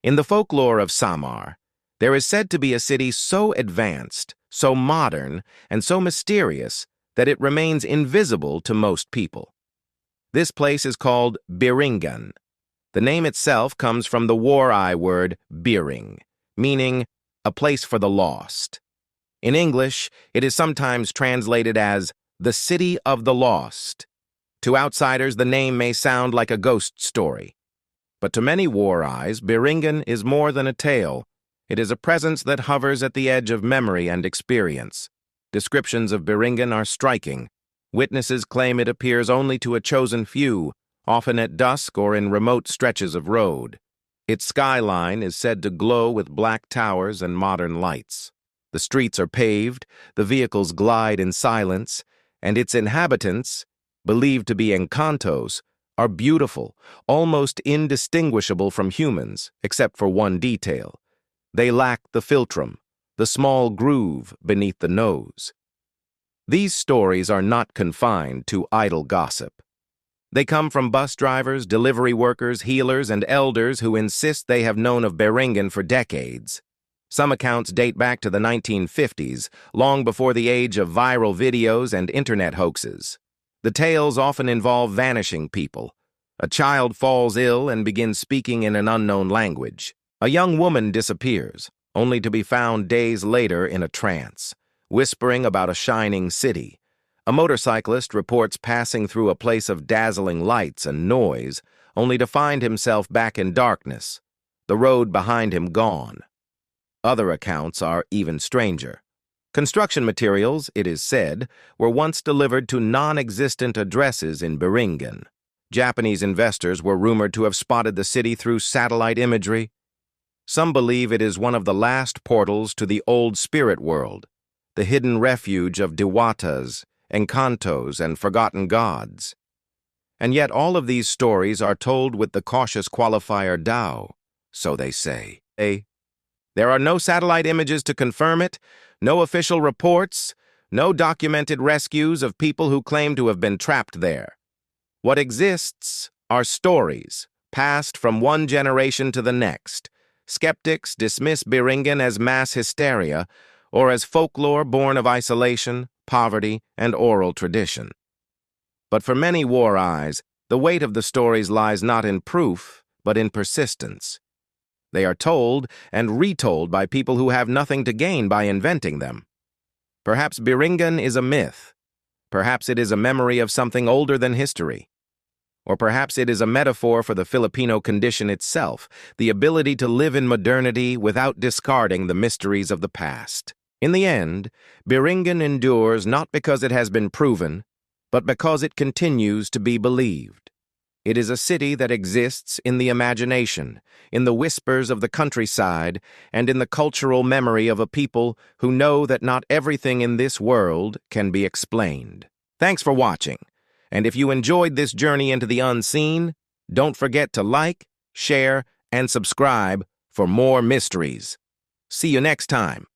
In the folklore of Samar, there is said to be a city so advanced, so modern, and so mysterious that it remains invisible to most people. This place is called Biringan. The name itself comes from the War-I word biring, meaning a place for the lost. In English, it is sometimes translated as the City of the Lost. To outsiders, the name may sound like a ghost story. But to many War-I's, Biringan is more than a tale. It is a presence that hovers at the edge of memory and experience. Descriptions of Biringan are striking. Witnesses claim it appears only to a chosen few, often at dusk or in remote stretches of road. Its skyline is said to glow with black towers and modern lights. The streets are paved, the vehicles glide in silence, and its inhabitants, believed to be encantos, are beautiful, almost indistinguishable from humans, except for one detail. They lack the philtrum, the small groove beneath the nose. These stories are not confined to idle gossip. They come from bus drivers, delivery workers, healers, and elders who insist they have known of Biringan for decades. Some accounts date back to the 1950s, long before the age of viral videos and internet hoaxes. The tales often involve vanishing people. A child falls ill and begins speaking in an unknown language. A young woman disappears, only to be found days later in a trance, whispering about a shining city. A motorcyclist reports passing through a place of dazzling lights and noise, only to find himself back in darkness, the road behind him gone. Other accounts are even stranger. Construction materials, it is said, were once delivered to non-existent addresses in Biringan. Japanese investors were rumored to have spotted the city through satellite imagery. Some believe it is one of the last portals to the old spirit world, the hidden refuge of dewatas, encantos, and forgotten gods. And yet all of these stories are told with the cautious qualifier Dao, so they say. There are no satellite images to confirm it, no official reports, no documented rescues of people who claim to have been trapped there. What exists are stories, passed from one generation to the next. Skeptics dismiss Biringan as mass hysteria or as folklore born of isolation, poverty, and oral tradition. But for many War-I's, the weight of the stories lies not in proof, but in persistence. They are told and retold by people who have nothing to gain by inventing them. Perhaps Biringan is a myth. Perhaps it is a memory of something older than history. Or perhaps it is a metaphor for the Filipino condition itself, the ability to live in modernity without discarding the mysteries of the past. In the end, Biringan endures not because it has been proven, but because it continues to be believed. It is a city that exists in the imagination, in the whispers of the countryside, and in the cultural memory of a people who know that not everything in this world can be explained. Thanks for watching. And if you enjoyed this journey into the unseen, don't forget to like, share, and subscribe for more mysteries. See you next time.